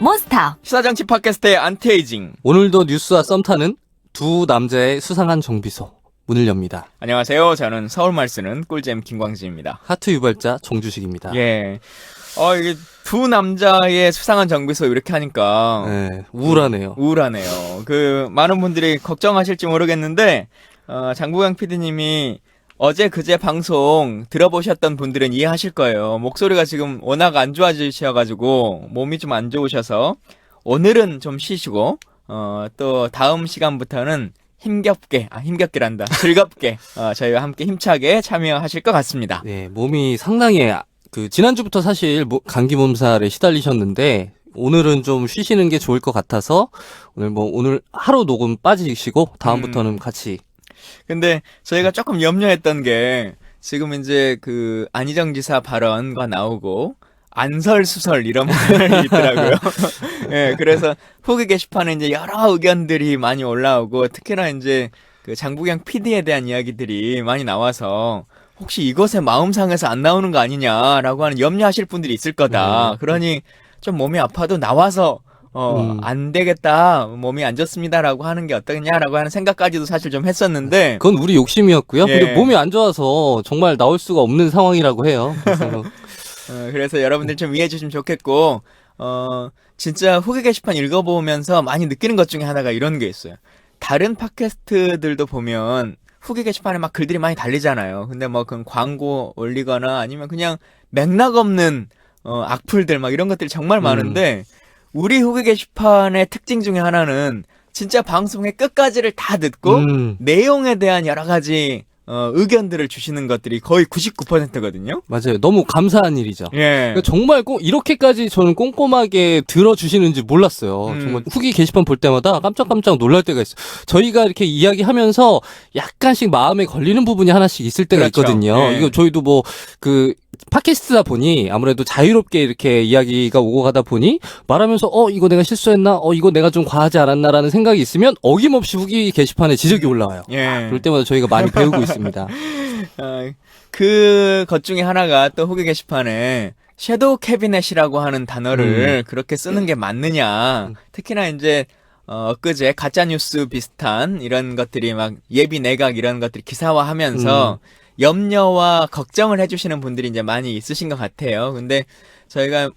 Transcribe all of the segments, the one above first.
몬스터 시사정치 팟캐스트의 안티에이징. 오늘도 뉴스와 썸 타는 두 남자의 수상한 정비소 문을 엽니다. 안녕하세요. 저는 서울말 쓰는 꿀잼 김광진입니다. 하트 유발자 정주식입니다. 예. 이게 두 남자의 수상한 정비소 이렇게 하니까 네, 우울하네요. 우울하네요. 많은 분들이 걱정하실지 모르겠는데 장부영 PD님이 어제 그제 방송 들어보셨던 분들은 이해하실 거예요. 목소리가 지금 워낙 안 좋아지셔가지고 몸이 좀 안 좋으셔서 오늘은 좀 쉬시고 또 다음 시간부터는 힘겹게란다. 즐겁게 저희와 함께 힘차게 참여하실 것 같습니다. 네, 몸이 상당히 지난주부터 사실 감기 몸살에 시달리셨는데 오늘은 좀 쉬시는 게 좋을 것 같아서 오늘 하루 녹음 빠지시고 다음부터는 같이. 근데 저희가 조금 염려했던 게 지금 이제 안희정 지사 발언과 나오고 안설수설 이런 말이 있더라고요. 예, 그래서 후기 게시판에 이제 여러 의견들이 많이 올라오고 특히나 이제 장부경 PD에 대한 이야기들이 많이 나와서 혹시 이것에 마음 상해서 안 나오는 거 아니냐라고 하는 염려하실 분들이 있을 거다. 그러니 좀 몸이 아파도 나와서 안 되겠다, 몸이 안 좋습니다라고 하는 게 어떠냐라고 하는 생각까지도 사실 좀 했었는데 그건 우리 욕심이었고요. 예. 근데 몸이 안 좋아서 정말 나올 수가 없는 상황이라고 해요. 그래서 여러분들 좀 이해해 주시면 좋겠고 진짜 후기 게시판 읽어보면서 많이 느끼는 것 중에 하나가 이런 게 있어요. 다른 팟캐스트들도 보면 후기 게시판에 막 글들이 많이 달리잖아요. 근데 그 광고 올리거나 아니면 그냥 맥락 없는 악플들 막 이런 것들이 정말 많은데 우리 후기 게시판의 특징 중에 하나는 진짜 방송의 끝까지를 다 듣고 내용에 대한 여러 가지 의견들을 주시는 것들이 거의 99%거든요. 맞아요. 너무 감사한 일이죠. 예. 그러니까 정말 이렇게까지 저는 꼼꼼하게 들어주시는지 몰랐어요. 정말 후기 게시판 볼 때마다 깜짝깜짝 놀랄 때가 있어요. 저희가 이렇게 이야기하면서 약간씩 마음에 걸리는 부분이 하나씩 있을 때가 그렇죠. 있거든요. 예. 이거 저희도 팟캐스트다 보니 아무래도 자유롭게 이렇게 이야기가 오고 가다 보니 말하면서 이거 내가 실수했나? 이거 내가 좀 과하지 않았나라는 생각이 있으면 어김없이 후기 게시판에 지적이 올라와요. 예. 그럴 때마다 저희가 많이 배우고 있습니다. 것 중에 하나가 또 후기 게시판에 섀도우 캐비넷이라고 하는 단어를 그렇게 쓰는 게 맞느냐. 특히나 이제 엊그제 가짜뉴스 비슷한 이런 것들이 막 예비 내각 이런 것들이 기사화하면서 염려와 걱정을 해주시는 분들이 이제 많이 있으신 것 같아요. 근데 저희가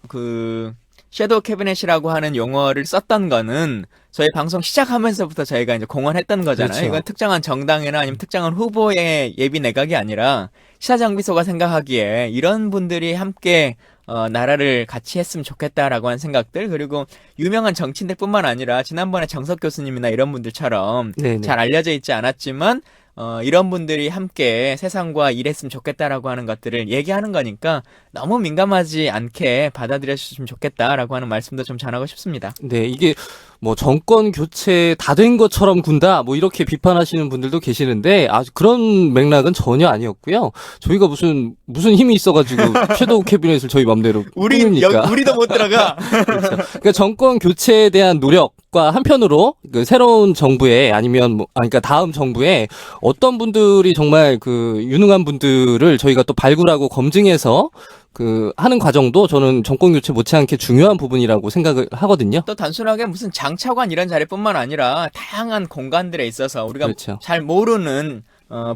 섀도우 캐비넷이라고 하는 용어를 썼던 거는 저희 방송 시작하면서부터 저희가 이제 공언했던 거잖아요. 그렇죠. 이건 특정한 정당이나 아니면 특정한 후보의 예비 내각이 아니라 시사정비소가 생각하기에 이런 분들이 함께 나라를 같이 했으면 좋겠다라고 하는 생각들, 그리고 유명한 정치인들뿐만 아니라 지난번에 정석 교수님이나 이런 분들처럼 네네. 잘 알려져 있지 않았지만 이런 분들이 함께 세상과 일했으면 좋겠다라고 하는 것들을 얘기하는 거니까 너무 민감하지 않게 받아들여 주시면 좋겠다라고 하는 말씀도 좀 전하고 싶습니다. 네, 이게 정권 교체 다 된 것처럼 군다 이렇게 비판하시는 분들도 계시는데 그런 맥락은 전혀 아니었고요. 저희가 무슨 힘이 있어가지고 섀도우 캐비넷을 저희 맘대로 꾸밉니까? 우리도 못 들어가. 그렇죠. 그러니까 정권 교체에 대한 노력과 한편으로 새로운 정부에 그러니까 다음 정부에 어떤 분들이 정말 유능한 분들을 저희가 또 발굴하고 검증해서 하는 과정도 저는 정권 교체 못지않게 중요한 부분이라고 생각을 하거든요. 또 단순하게 무슨 장차관 이런 자리뿐만 아니라 다양한 공간들에 있어서 우리가 그렇죠. 잘 모르는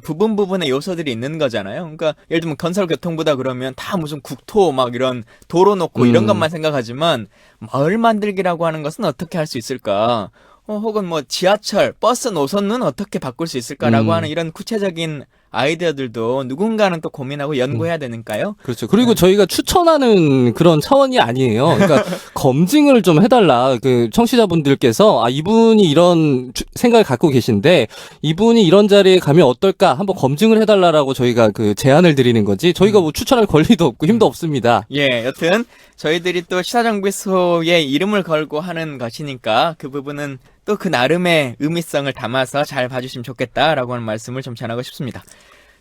부분의 요소들이 있는 거잖아요. 그러니까 예를 들면 건설교통부다 그러면 다 무슨 국토 막 이런 도로 놓고 이런 것만 생각하지만 마을 만들기라고 하는 것은 어떻게 할 수 있을까? 혹은 지하철, 버스 노선은 어떻게 바꿀 수 있을까라고 하는 이런 구체적인 아이디어들도 누군가는 또 고민하고 연구해야 되니까요. 그렇죠. 그리고 저희가 추천하는 그런 차원이 아니에요. 그러니까 검증을 좀 해달라. 청취자분들께서 이분이 이런 생각을 갖고 계신데 이분이 이런 자리에 가면 어떨까 한번 검증을 해달라라고 저희가 제안을 드리는 거지. 저희가 추천할 권리도 없고 힘도 없습니다. 예, 여튼 저희들이 또 시사정비소의 이름을 걸고 하는 것이니까 그 부분은 또 그 나름의 의미성을 담아서 잘 봐주시면 좋겠다라고 하는 말씀을 좀 전하고 싶습니다.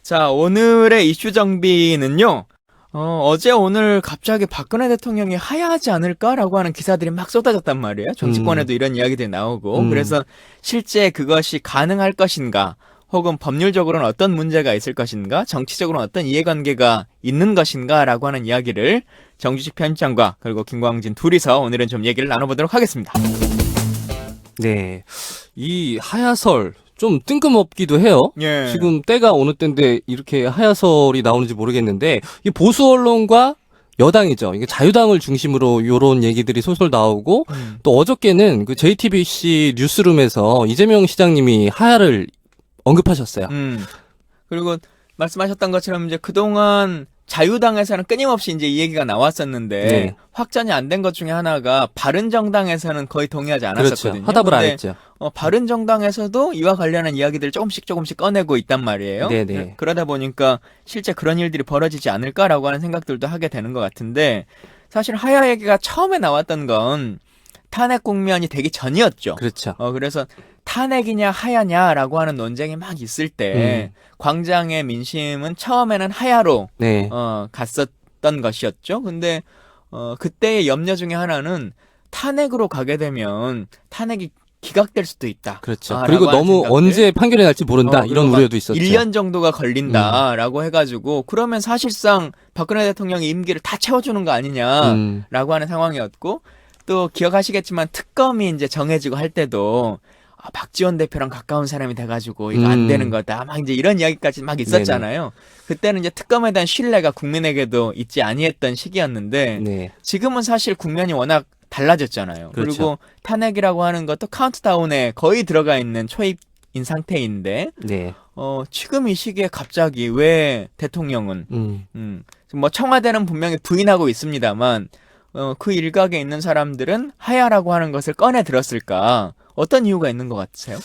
자, 오늘의 이슈 정비는요. 어제 오늘 갑자기 박근혜 대통령이 하야하지 않을까라고 하는 기사들이 막 쏟아졌단 말이에요. 정치권에도 이런 이야기들이 나오고 그래서 실제 그것이 가능할 것인가 혹은 법률적으로는 어떤 문제가 있을 것인가, 정치적으로는 어떤 이해관계가 있는 것인가라고 하는 이야기를 정주식 편집장과 그리고 김광진 둘이서 오늘은 좀 얘기를 나눠보도록 하겠습니다. 네. 이 하야설 좀 뜬금없기도 해요. 예. 지금 때가 어느 때인데 이렇게 하야설이 나오는지 모르겠는데 이 보수 언론과 여당이죠. 이게 자유당을 중심으로 요런 얘기들이 솔솔 나오고 또 어저께는 그 JTBC 뉴스룸에서 이재명 시장님이 하야를 언급하셨어요. 그리고 말씀하셨던 것처럼 이제 그동안 자유당에서는 끊임없이 이제 이 얘기가 나왔었는데 네. 확전이 안 된 것 중에 하나가 바른정당에서는 거의 동의하지 않았었거든요. 그렇죠. 화답을 안 근데 했죠. 바른정당에서도 이와 관련한 이야기들을 조금씩 꺼내고 있단 말이에요. 네네. 그러다 보니까 실제 그런 일들이 벌어지지 않을까라고 하는 생각들도 하게 되는 것 같은데 사실 하야 얘기가 처음에 나왔던 건 탄핵 국면이 되기 전이었죠. 그렇죠. 그래서 탄핵이냐 하야냐라고 하는 논쟁이 막 있을 때 광장의 민심은 처음에는 하야로 네. 갔었던 것이었죠. 근데 그때의 염려 중에 하나는 탄핵으로 가게 되면 탄핵이 기각될 수도 있다. 그렇죠. 그리고 너무 생각들. 언제 판결이 날지 모른다. 이런 그리고 우려도 있었죠. 1년 정도가 걸린다라고 해가지고 그러면 사실상 박근혜 대통령이 임기를 다 채워주는 거 아니냐라고 하는 상황이었고 또 기억하시겠지만 특검이 이제 정해지고 할 때도 박지원 대표랑 가까운 사람이 돼가지고 이거 안 되는 거다. 막 이제 이런 이야기까지 막 있었잖아요. 그때는 이제 특검에 대한 신뢰가 국민에게도 있지 아니했던 시기였는데 네. 지금은 사실 국면이 워낙 달라졌잖아요. 그렇죠. 그리고 탄핵이라고 하는 것도 카운트다운에 거의 들어가 있는 초입인 상태인데 네. 지금 이 시기에 갑자기 왜 대통령은 뭐 청와대는 분명히 부인하고 있습니다만 그 일각에 있는 사람들은 하야라고 하는 것을 꺼내 들었을까? 어떤 이유가 있는 것 같으세요?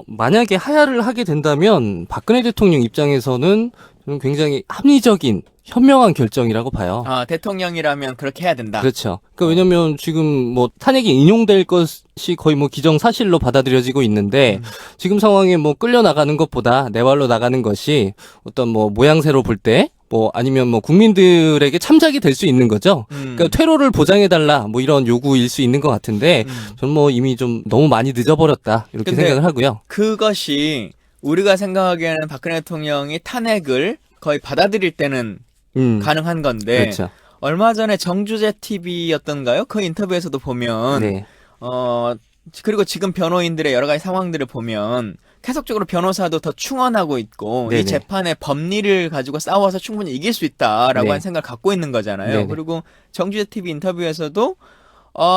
만약에 하야를 하게 된다면 박근혜 대통령 입장에서는 저는 굉장히 합리적인 현명한 결정이라고 봐요. 대통령이라면 그렇게 해야 된다. 그렇죠. 그러니까 왜냐면 지금 뭐 탄핵이 인용될 것이 거의 뭐 기정사실로 받아들여지고 있는데 지금 상황에 뭐 끌려 나가는 것보다 내발로 나가는 것이 어떤 뭐 모양새로 볼 때 뭐 아니면 뭐 국민들에게 참작이 될 수 있는 거죠. 그러니까 퇴로를 보장해달라 뭐 이런 요구일 수 있는 것 같은데 저는 뭐 이미 좀 너무 많이 늦어버렸다 이렇게 근데 생각을 하고요. 그것이 우리가 생각하기에는 박근혜 대통령이 탄핵을 거의 받아들일 때는 가능한 건데 그렇죠. 얼마 전에 정주재 TV였던가요? 그 인터뷰에서도 보면 네. 그리고 지금 변호인들의 여러 가지 상황들을 보면 계속적으로 변호사도 더 충원하고 있고 네네. 이 재판의 법리를 가지고 싸워서 충분히 이길 수 있다라고 네. 하는 생각을 갖고 있는 거잖아요. 네네. 그리고 정주재 TV 인터뷰에서도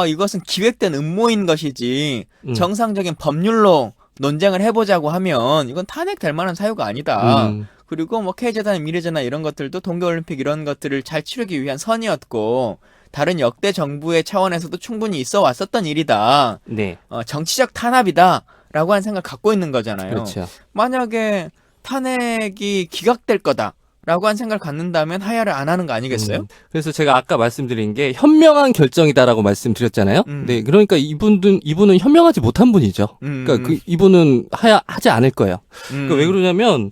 이것은 기획된 음모인 것이지 정상적인 법률로 논쟁을 해보자고 하면 이건 탄핵될 만한 사유가 아니다. 그리고 뭐 K재단, 미래재단 이런 것들도 동계올림픽 이런 것들을 잘 치르기 위한 선이었고 다른 역대 정부의 차원에서도 충분히 있어 왔었던 일이다. 네. 정치적 탄압이다라고 하는 생각을 갖고 있는 거잖아요. 그렇죠. 만약에 탄핵이 기각될 거다라고 하는 생각을 갖는다면 하야를 안 하는 거 아니겠어요? 그래서 제가 아까 말씀드린 게 현명한 결정이다라고 말씀드렸잖아요. 네, 그러니까 이분은 현명하지 못한 분이죠. 그러니까 이분은 하지 않을 거예요. 그러니까 왜 그러냐면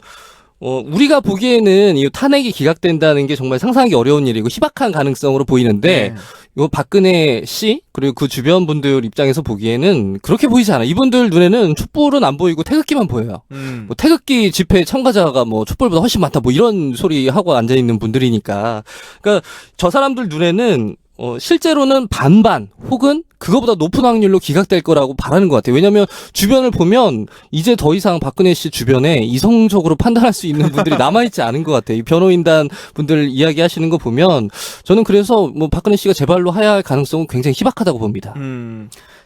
우리가 보기에는 이 탄핵이 기각된다는 게 정말 상상하기 어려운 일이고 희박한 가능성으로 보이는데 네. 요 박근혜 씨 그리고 그 주변 분들 입장에서 보기에는 그렇게 보이지 않아. 이분들 눈에는 촛불은 안 보이고 태극기만 보여요. 뭐 태극기 집회 참가자가 뭐 촛불보다 훨씬 많다 뭐 이런 소리 하고 앉아 있는 분들이니까. 그러니까 저 사람들 눈에는 실제로는 반반 혹은 그거보다 높은 확률로 기각될 거라고 바라는 것 같아요. 왜냐하면 주변을 보면 이제 더 이상 박근혜 씨 주변에 이성적으로 판단할 수 있는 분들이 남아있지 않은 것 같아요. 이 변호인단 분들 이야기하시는 거 보면 저는 그래서 뭐 박근혜 씨가 제발로 하야할 가능성은 굉장히 희박하다고 봅니다.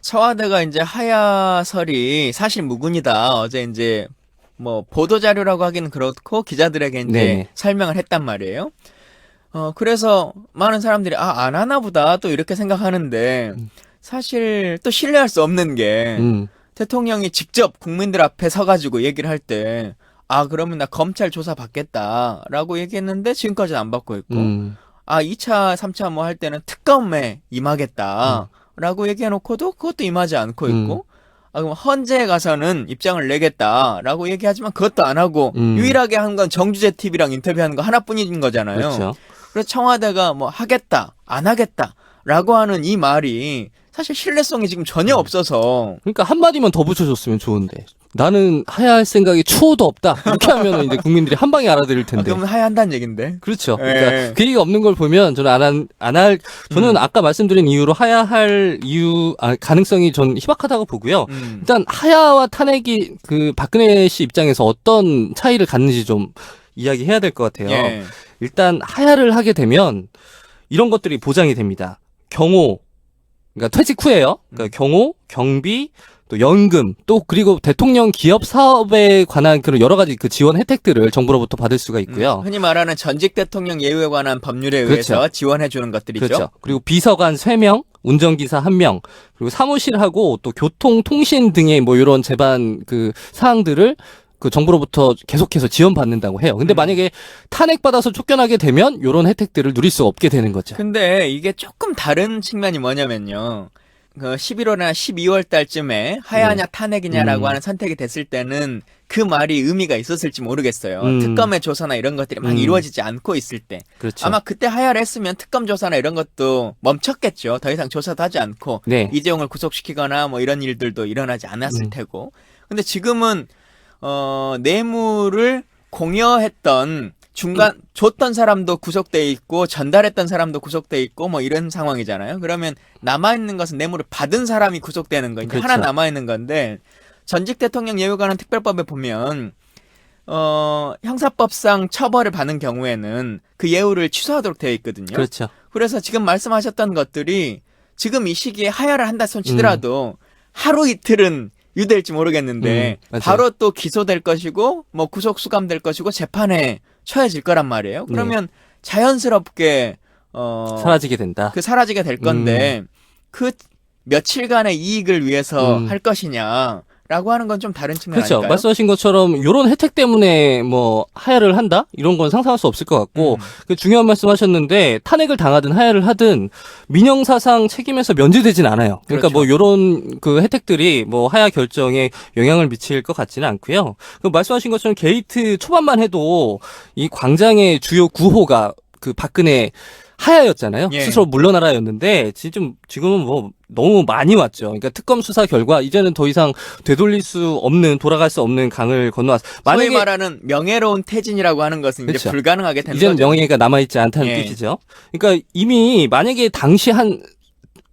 청와대가 이제 하야설이 사실 무근이다. 어제 이제 뭐 보도자료라고 하기는 그렇고 기자들에게 이제 네네. 설명을 했단 말이에요. 그래서 많은 사람들이 안 하나 보다 또 이렇게 생각하는데 사실 또 신뢰할 수 없는 게 대통령이 직접 국민들 앞에 서가지고 얘기를 할 때 그러면 나 검찰 조사 받겠다라고 얘기했는데 지금까지는 안 받고 있고 2차, 3차 뭐 할 때는 특검에 임하겠다라고 얘기해놓고도 그것도 임하지 않고 있고 그럼 헌재에 가서는 입장을 내겠다라고 얘기하지만 그것도 안 하고 유일하게 한 건 정주재 TV랑 인터뷰하는 거 하나뿐인 거잖아요. 그렇죠. 그래서 청와대가 뭐 하겠다, 안 하겠다라고 하는 이 말이 사실 신뢰성이 지금 전혀 없어서 그러니까 한마디만 더 붙여줬으면 좋은데. 나는 하야할 생각이 추호도 없다. 이렇게 하면 이제 국민들이 한 방에 알아들을 텐데. 그러면 하야한다는 얘긴데. 그렇죠. 예. 그러니까 그 얘기가 없는 걸 보면 저는 저는 아까 말씀드린 이유로 하야할 가능성이 전 희박하다고 보고요. 일단 하야와 탄핵이 그 박근혜 씨 입장에서 어떤 차이를 갖는지 좀 이야기해야 될 것 같아요. 예. 일단 하야를 하게 되면 이런 것들이 보장이 됩니다. 경호, 그러니까 퇴직 후에요. 그러니까 경호, 경비, 또 연금, 또 그리고 대통령 기업 사업에 관한 그런 여러 가지 그 지원 혜택들을 정부로부터 받을 수가 있고요. 흔히 말하는 전직 대통령 예우에 관한 법률에 그렇죠. 의해서 지원해 주는 것들이죠. 그렇죠. 그리고 비서관 3명, 운전기사 1명, 그리고 사무실하고 또 교통, 통신 등의 뭐 이런 제반 그 사항들을 그 정부로부터 계속해서 지원받는다고 해요. 근데 만약에 탄핵받아서 쫓겨나게 되면 이런 혜택들을 누릴 수 없게 되는 거죠. 근데 이게 조금 다른 측면이 뭐냐면요. 그 11월이나 12월 달쯤에 하야냐 탄핵이냐라고 하는 선택이 됐을 때는 그 말이 의미가 있었을지 모르겠어요. 특검의 조사나 이런 것들이 막 이루어지지 않고 있을 때. 그렇죠. 아마 그때 하야를 했으면 특검 조사나 이런 것도 멈췄겠죠. 더 이상 조사도 하지 않고 네. 이재용을 구속시키거나 뭐 이런 일들도 일어나지 않았을 테고. 근데 지금은 뇌물을 공여했던 중간 줬던 사람도 구속돼 있고 전달했던 사람도 구속돼 있고 뭐 이런 상황이잖아요. 그러면 남아 있는 것은 뇌물을 받은 사람이 구속되는 거. 이제 그렇죠. 하나 남아 있는 건데 전직 대통령 예우에 관한 특별법에 보면 형사법상 처벌을 받는 경우에는 그 예우를 취소하도록 되어 있거든요. 그렇죠. 그래서 지금 말씀하셨던 것들이 지금 이 시기에 하야를 한다 손치더라도 하루 이틀은 유대일지 모르겠는데 맞아요. 바로 또 기소될 것이고 뭐 구속 수감될 것이고 재판에 처해질 거란 말이에요. 그러면 자연스럽게 사라지게 된다. 사라지게 될 건데 그 며칠간의 이익을 위해서 할 것이냐라고 하는 건 좀 다른 측면 그렇죠. 아닐까요? 말씀하신 것처럼 이런 혜택 때문에 뭐 하야를 한다? 이런 건 상상할 수 없을 것 같고 그 중요한 말씀하셨는데 탄핵을 당하든 하야를 하든 민형사상 책임에서 면제되진 않아요. 그러니까 그렇죠. 뭐 이런 그 혜택들이 뭐 하야 결정에 영향을 미칠 것 같지는 않고요. 그 말씀하신 것처럼 게이트 초반만 해도 이 광장의 주요 구호가 그 박근혜 하야였잖아요. 예. 스스로 물러나라였는데 지금은 뭐 너무 많이 왔죠. 그러니까 특검 수사 결과 이제는 더 이상 되돌릴 수 없는 돌아갈 수 없는 강을 건너왔어. 소위 말하는 명예로운 퇴진이라고 하는 것은 이제 그렇죠. 불가능하게 된 이제는 거죠. 명예가 남아있지 않다는 예. 뜻이죠. 그러니까 이미 만약에 당시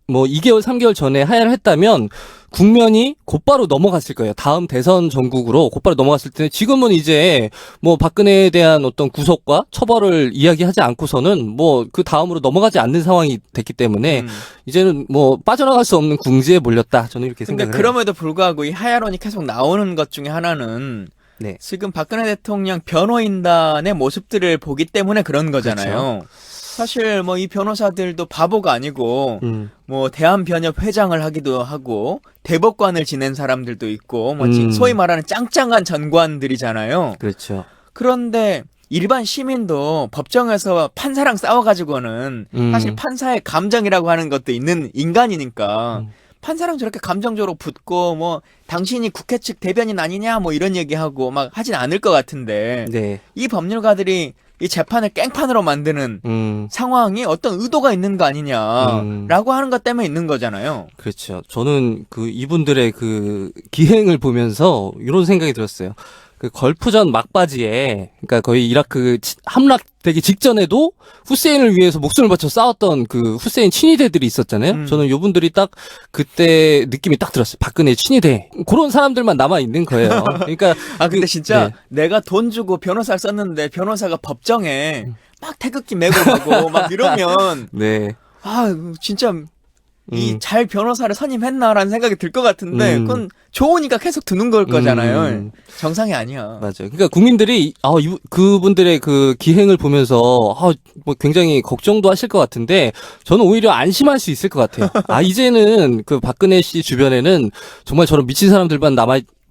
뭐 2개월, 3개월 전에 하야를 했다면 국면이 곧바로 넘어갔을 거예요. 다음 대선 전국으로 곧바로 넘어갔을 때 지금은 이제 뭐 박근혜에 대한 어떤 구속과 처벌을 이야기하지 않고서는 뭐 그 다음으로 넘어가지 않는 상황이 됐기 때문에 이제는 뭐 빠져나갈 수 없는 궁지에 몰렸다. 저는 이렇게 근데 생각을 해요. 그럼에도 불구하고 이 하야론이 계속 나오는 것 중에 하나는 네. 지금 박근혜 대통령 변호인단의 모습들을 보기 때문에 그런 거잖아요. 사실 뭐 이 변호사들도 바보가 아니고 뭐 대한변협 회장을 하기도 하고 대법관을 지낸 사람들도 있고 뭐 소위 말하는 짱짱한 전관들이잖아요. 그렇죠. 그런데 일반 시민도 법정에서 판사랑 싸워가지고는 사실 판사의 감정이라고 하는 것도 있는 인간이니까 판사랑 저렇게 감정적으로 붙고 뭐 당신이 국회 측 대변인 아니냐 뭐 이런 얘기하고 막 하진 않을 것 같은데 네. 이 법률가들이 이 재판을 깽판으로 만드는 상황이 어떤 의도가 있는 거 아니냐라고 하는 것 때문에 있는 거잖아요. 그렇죠. 저는 그 이분들의 그 기행을 보면서 이런 생각이 들었어요. 그 걸프전 막바지에, 그러니까 거의 이라크 함락되기 직전에도 후세인을 위해서 목숨을 바쳐 싸웠던 그 후세인 친위대들이 있었잖아요. 저는 요분들이 딱 그때 느낌이 딱 들었어요. 박근혜 친위대. 그런 사람들만 남아 있는 거예요. 그러니까 근데 진짜 내가 돈 주고 변호사를 썼는데 변호사가 법정에 막 태극기 메고 가고 막 이러면 네. 진짜 이 잘 변호사를 선임했나라는 생각이 들 것 같은데 그건 좋으니까 계속 두는 걸 거잖아요. 정상이 아니야. 맞아요. 그러니까 국민들이 그분들의 그 기행을 보면서 뭐 굉장히 걱정도 하실 것 같은데 저는 오히려 안심할 수 있을 것 같아요. 이제는 그 박근혜 씨 주변에는 정말 저런 미친 사람들만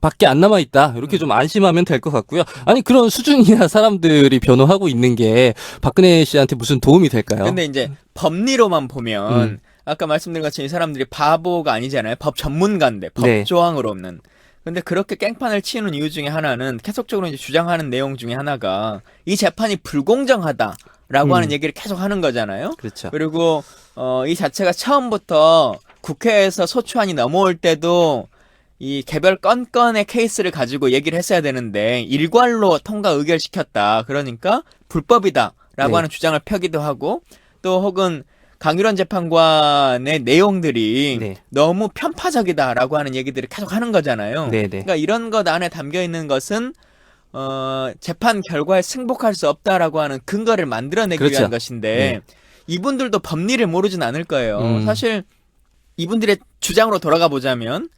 밖에 안 남아있다. 이렇게 좀 안심하면 될 것 같고요. 아니, 그런 수준이나 사람들이 변호하고 있는 게 박근혜 씨한테 무슨 도움이 될까요? 근데 이제 법리로만 보면 아까 말씀드린 것처럼 이 사람들이 바보가 아니잖아요. 법 전문가인데 법 네. 조항으로 없는. 근데 그렇게 깽판을 치는 이유 중에 하나는 계속적으로 이제 주장하는 내용 중에 하나가 이 재판이 불공정하다라고 하는 얘기를 계속 하는 거잖아요. 그렇죠. 그리고 이 자체가 처음부터 국회에서 소추안이 넘어올 때도 이 개별 건건의 케이스를 가지고 얘기를 했어야 되는데 일괄로 통과 의결시켰다. 그러니까 불법이다라고 네. 하는 주장을 펴기도 하고 또 혹은 강일원 재판관의 내용들이 네. 너무 편파적이다라고 하는 얘기들을 계속 하는 거잖아요. 네, 네. 그러니까 이런 것 안에 담겨 있는 것은 재판 결과에 승복할 수 없다라고 하는 근거를 만들어내기 그렇죠. 위한 것인데 네. 이분들도 법리를 모르진 않을 거예요. 음. 사실 이분들의 주장으로 돌아가 보자면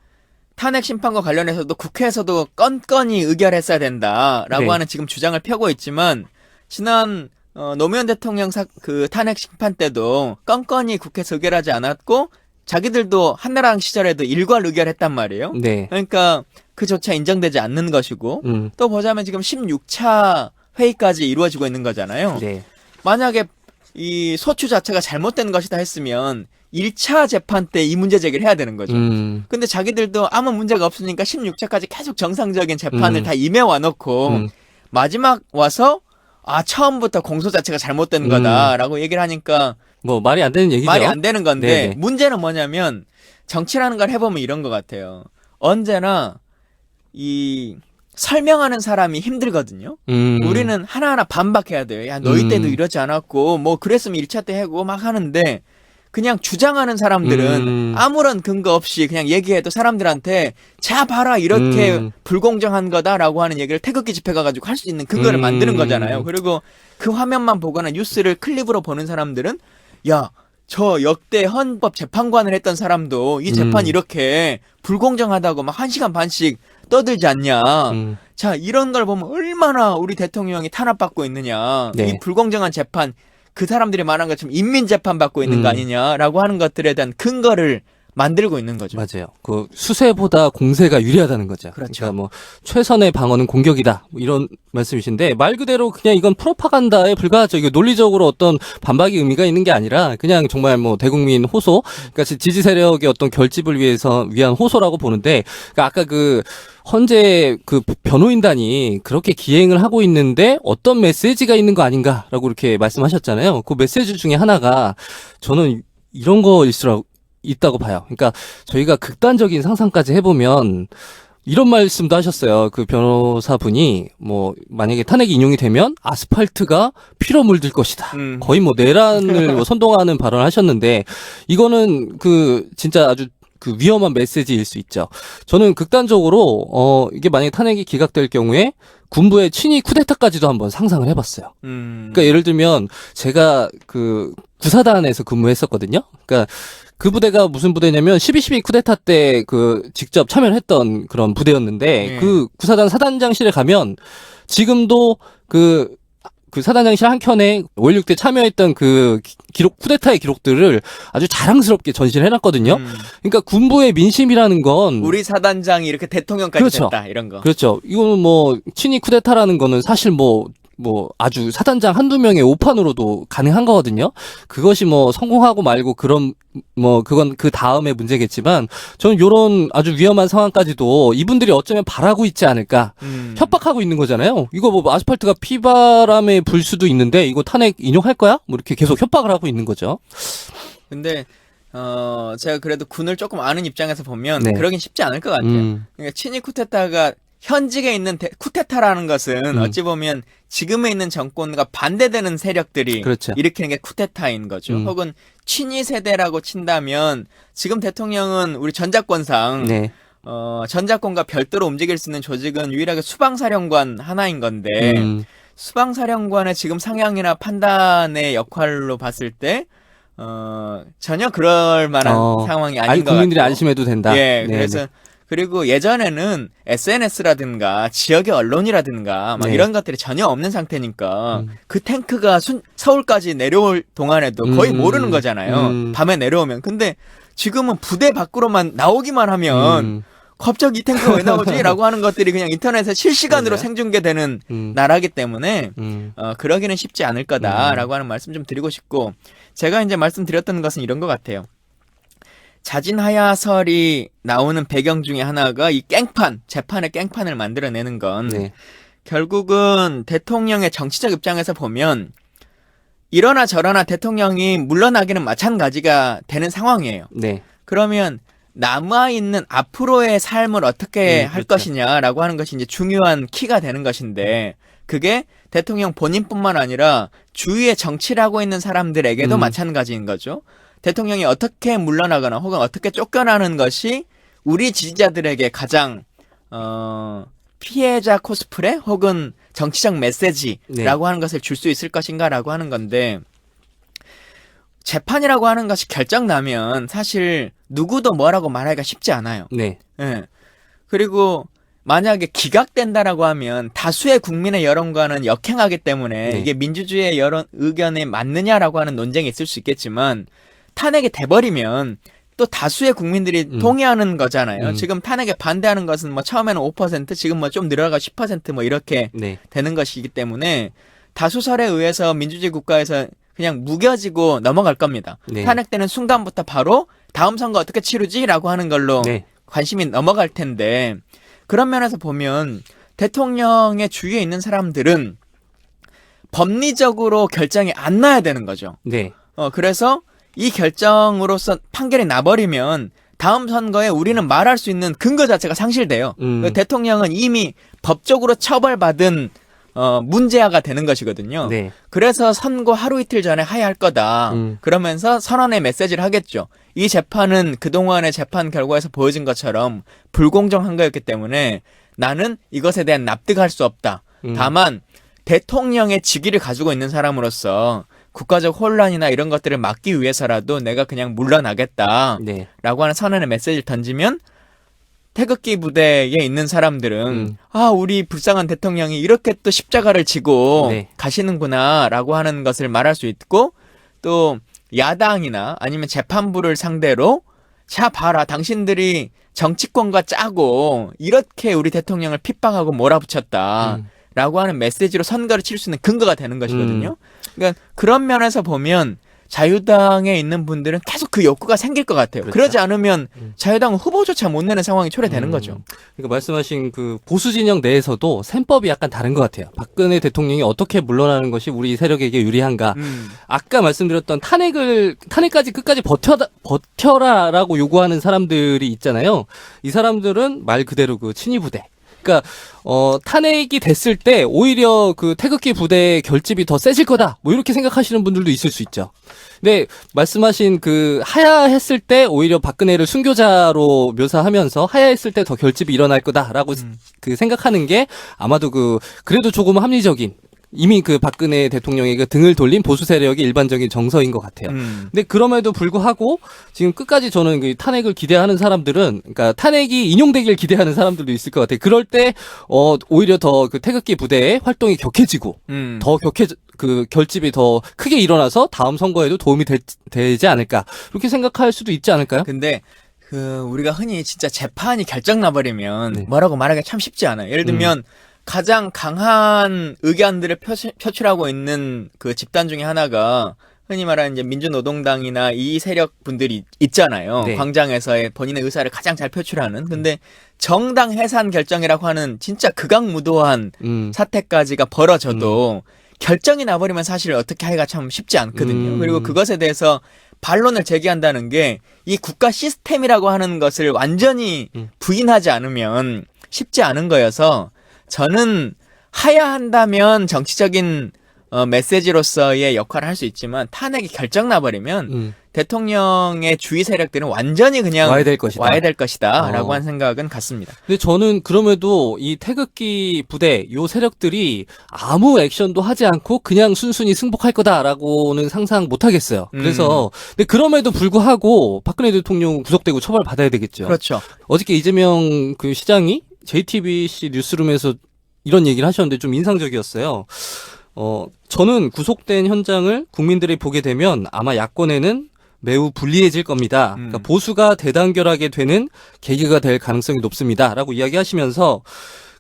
탄핵 심판과 관련해서도 국회에서도 건건이 의결했어야 된다라고 네. 하는 지금 주장을 펴고 있지만 지난 노무현 대통령 그 탄핵 심판 때도 건건이 국회에서 의결하지 않았고 자기들도 한나라당 시절에도 일괄 의결했단 말이에요. 네. 그러니까 그조차 인정되지 않는 것이고 또 보자면 지금 16차 회의까지 이루어지고 있는 거잖아요. 네. 만약에 이 소추 자체가 잘못된 것이다 했으면 1차 재판 때 이 문제 제기를 해야 되는 거죠. 근데 자기들도 아무 문제가 없으니까 16차까지 계속 정상적인 재판을 다 임해와 놓고 마지막 와서 처음부터 공소 자체가 잘못된 거다라고 얘기를 하니까 뭐 말이 안 되는 얘기죠. 말이 안 되는 건데 네네. 문제는 뭐냐면 정치라는 걸 해보면 이런 것 같아요. 언제나 이 설명하는 사람이 힘들거든요. 우리는 하나하나 반박해야 돼요. 야, 너희 때도 이러지 않았고 뭐 그랬으면 1차 때 하고 막 하는데 그냥 주장하는 사람들은 아무런 근거 없이 그냥 얘기해도 사람들한테 자 봐라 이렇게 불공정한 거다라고 하는 얘기를 태극기 집회 가가지고 할 수 있는 근거를 만드는 거잖아요. 그리고 그 화면만 보거나 뉴스를 클립으로 보는 사람들은 야, 저 역대 헌법 재판관을 했던 사람도 이 재판 이렇게 불공정하다고 막 1시간 반씩 떠들지 않냐. 자, 이런 걸 보면 얼마나 우리 대통령이 탄압받고 있느냐. 네. 이 불공정한 재판 그 사람들이 말한 것처럼 인민재판 받고 있는 거 아니냐라고 하는 것들에 대한 근거를 만들고 있는 거죠. 맞아요. 그 수세보다 공세가 유리하다는 거죠. 그렇죠. 그러니까 뭐 최선의 방어는 공격이다. 뭐 이런 말씀이신데 말 그대로 그냥 이건 프로파간다에 불과하죠. 이거 논리적으로 어떤 반박의 의미가 있는 게 아니라 그냥 정말 뭐 대국민 호소, 그러니까 지지 세력의 어떤 결집을 위한 호소라고 보는데, 그러니까 아까 그 헌재 그 변호인단이 그렇게 기행을 하고 있는데 어떤 메시지가 있는 거 아닌가라고 이렇게 말씀하셨잖아요. 그 메시지 중에 하나가 저는 이런 거일 수 있다고 봐요. 그러니까 저희가 극단적인 상상까지 해보면 이런 말씀도 하셨어요. 그 변호사분이 뭐 만약에 탄핵이 인용이 되면 아스팔트가 피로 물들 것이다. 거의 뭐 내란을 뭐 선동하는 발언을 하셨는데 이거는 그 진짜 아주 그 위험한 메시지일 수 있죠. 저는 극단적으로 이게 만약에 탄핵이 기각될 경우에 군부의 친위 쿠데타까지도 한번 상상을 해봤어요. 그러니까 예를 들면 제가 그 구사단에서 근무했었거든요. 그러니까 그 부대가 무슨 부대냐면 12.12 쿠데타 때 그 직접 참여를 했던 그런 부대였는데 그 구사단 사단장실에 가면 지금도 그 사단장실 한켠에 5.16 때 참여했던 그 기록, 쿠데타의 기록들을 아주 자랑스럽게 전시를 해놨거든요. 그러니까 군부의 민심이라는 건. 우리 사단장이 이렇게 대통령까지 그렇죠. 됐다, 이런 거. 그렇죠. 이거는 뭐, 친위 쿠데타라는 거는 사실 뭐 아주 사단장 한두 명의 오판으로도 가능한 거거든요. 그것이 뭐 성공하고 말고 그건 그 다음의 문제겠지만 저는 요런 아주 위험한 상황까지도 이분들이 어쩌면 바라고 있지 않을까. 협박하고 있는 거잖아요. 이거 뭐 아스팔트가 피바람에 불 수도 있는데 이거 탄핵 인용할 거야? 뭐 이렇게 계속 협박을 하고 있는 거죠. 근데 제가 그래도 군을 조금 아는 입장에서 보면 네. 그러긴 쉽지 않을 것 같아요. 그러니까 친위 쿠데타가 현직에 있는 쿠데타라는 것은 어찌 보면 지금에 있는 정권과 반대되는 세력들이 그렇죠. 일으키는 게 쿠데타인 거죠. 혹은 친위 세대라고 친다면 지금 대통령은 우리 전작권상 네. 전작권과 별도로 움직일 수 있는 조직은 유일하게 수방사령관 하나인 건데 수방사령관의 지금 상향이나 판단의 역할로 봤을 때 전혀 그럴 만한 상황이 아닌 것 같아요. 국민들이 안심해도 된다. 예, 그래서 그리고 예전에는 SNS라든가 지역의 언론이라든가 막 네. 이런 것들이 전혀 없는 상태니까 그 탱크가 서울까지 내려올 동안에도 거의 모르는 거잖아요. 밤에 내려오면. 근데 지금은 부대 밖으로만 나오기만 하면 갑자기 이 탱크가 왜 나오지? 라고 하는 것들이 그냥 인터넷에 실시간으로 생중계되는 나라기 때문에 그러기는 쉽지 않을 거다라고 하는 말씀 좀 드리고 싶고, 제가 이제 말씀드렸던 것은 이런 것 같아요. 자진하야설이 나오는 배경 중에 하나가 이 재판의 깽판을 만들어내는 건 결국은 대통령의 정치적 입장에서 보면 이러나 저러나 대통령이 물러나기는 마찬가지가 되는 상황이에요. 네. 그러면 남아있는 앞으로의 삶을 어떻게 할 그렇죠. 것이냐라고 하는 것이 이제 중요한 키가 되는 것인데, 그게 대통령 본인뿐만 아니라 주위에 정치를 하고 있는 사람들에게도 마찬가지인 거죠. 대통령이 어떻게 물러나거나 혹은 어떻게 쫓겨나는 것이 우리 지지자들에게 가장 피해자 코스프레 혹은 정치적 메시지라고 하는 것을 줄 수 있을 것인가라고 하는 건데, 재판이라고 하는 것이 결정 나면 사실 누구도 뭐라고 말하기가 쉽지 않아요. 네. 예. 그리고 만약에 기각된다라고 하면 다수의 국민의 여론과는 역행하기 때문에 네. 이게 민주주의의 여론 의견에 맞느냐라고 하는 논쟁이 있을 수 있겠지만, 탄핵이 돼버리면 또 다수의 국민들이 동의하는 거잖아요. 지금 탄핵에 반대하는 것은 뭐 처음에는 5%, 지금 뭐 좀 늘어가 10% 뭐 이렇게 네. 되는 것이기 때문에 다수설에 의해서 민주주의 국가에서 그냥 무뎌지고 넘어갈 겁니다. 네. 탄핵되는 순간부터 바로 다음 선거 어떻게 치르지라고 하는 걸로 네. 관심이 넘어갈 텐데, 그런 면에서 보면 대통령의 주위에 있는 사람들은 법리적으로 결정이 안 나야 되는 거죠. 네. 그래서 이 결정으로서 판결이 나버리면 다음 선거에 우리는 말할 수 있는 근거 자체가 상실돼요. 대통령은 이미 법적으로 처벌받은 문제아가 되는 것이거든요. 네. 그래서 선거 하루 이틀 전에 하야할 거다. 그러면서 선언의 메시지를 하겠죠. 이 재판은 그동안의 재판 결과에서 보여진 것처럼 불공정한 거였기 때문에 나는 이것에 대한 납득할 수 없다. 다만 대통령의 직위를 가지고 있는 사람으로서 국가적 혼란이나 이런 것들을 막기 위해서라도 내가 그냥 물러나겠다. 네. 라고 하는 선언의 메시지를 던지면 태극기 부대에 있는 사람들은 우리 불쌍한 대통령이 이렇게 또 십자가를 지고 네. 가시는구나 라고 하는 것을 말할 수 있고, 또 야당이나 아니면 재판부를 상대로 자 봐라, 당신들이 정치권과 짜고 이렇게 우리 대통령을 핍박하고 몰아붙였다 라고 하는 메시지로 선거를 칠 수 있는 근거가 되는 것이거든요. 그러니까 그런 면에서 보면 자유당에 있는 분들은 계속 그 욕구가 생길 것 같아요. 그렇죠. 그러지 않으면 자유당은 후보조차 못 내는 상황이 초래되는 거죠. 그러니까 말씀하신 그 보수 진영 내에서도 셈법이 약간 다른 것 같아요. 박근혜 대통령이 어떻게 물러나는 것이 우리 세력에게 유리한가. 아까 말씀드렸던 탄핵까지 끝까지 버텨라라고 요구하는 사람들이 있잖아요. 이 사람들은 말 그대로 그 친위 부대. 그러니까 탄핵이 됐을 때 오히려 그 태극기 부대의 결집이 더 세질 거다. 뭐 이렇게 생각하시는 분들도 있을 수 있죠. 근데 말씀하신 그 하야했을 때 오히려 박근혜를 순교자로 묘사하면서 하야했을 때 더 결집이 일어날 거다라고 그 생각하는 게 아마도 그래도 조금 합리적인, 이미 그 박근혜 대통령에게 등을 돌린 보수 세력의 일반적인 정서인 것 같아요. 근데 그럼에도 불구하고 지금 끝까지 저는 그 탄핵을 기대하는 사람들은, 그러니까 탄핵이 인용되길 기대하는 사람들도 있을 것 같아요. 그럴 때 오히려 더 그 태극기 부대의 활동이 격해지고 더 그 결집이 더 크게 일어나서 다음 선거에도 도움이 되지 않을까, 그렇게 생각할 수도 있지 않을까요? 근데 우리가 흔히 진짜 재판이 결정 나버리면 뭐라고 말하기가 참 쉽지 않아요. 예를 들면 가장 강한 의견들을 표출하고 있는 그 집단 중에 하나가 흔히 말하는 이제 민주노동당이나 이 세력 분들이 있잖아요. 네. 광장에서의 본인의 의사를 가장 잘 표출하는. 근데 정당 해산 결정이라고 하는 진짜 극악무도한 사태까지가 벌어져도 결정이 나버리면 사실 어떻게 하기가 참 쉽지 않거든요. 그리고 그것에 대해서 반론을 제기한다는 게 이 국가 시스템이라고 하는 것을 완전히 부인하지 않으면 쉽지 않은 거여서, 저는 하야한다면 정치적인 메시지로서의 역할을 할 수 있지만 탄핵이 결정 나버리면 대통령의 주위 세력들은 완전히 그냥 와야 될 것이다. 라고 하는 생각은 같습니다. 근데 저는 그럼에도 이 태극기 부대 요 세력들이 아무 액션도 하지 않고 그냥 순순히 승복할 거다라고는 상상 못 하겠어요. 그래서 근데 그럼에도 불구하고 박근혜 대통령 구속되고 처벌받아야 되겠죠. 그렇죠. 어저께 이재명 그 시장이 JTBC 뉴스룸에서 이런 얘기를 하셨는데 좀 인상적이었어요. 저는 구속된 현장을 국민들이 보게 되면 아마 야권에는 매우 불리해질 겁니다. 그러니까 보수가 대단결하게 되는 계기가 될 가능성이 높습니다. 라고 이야기하시면서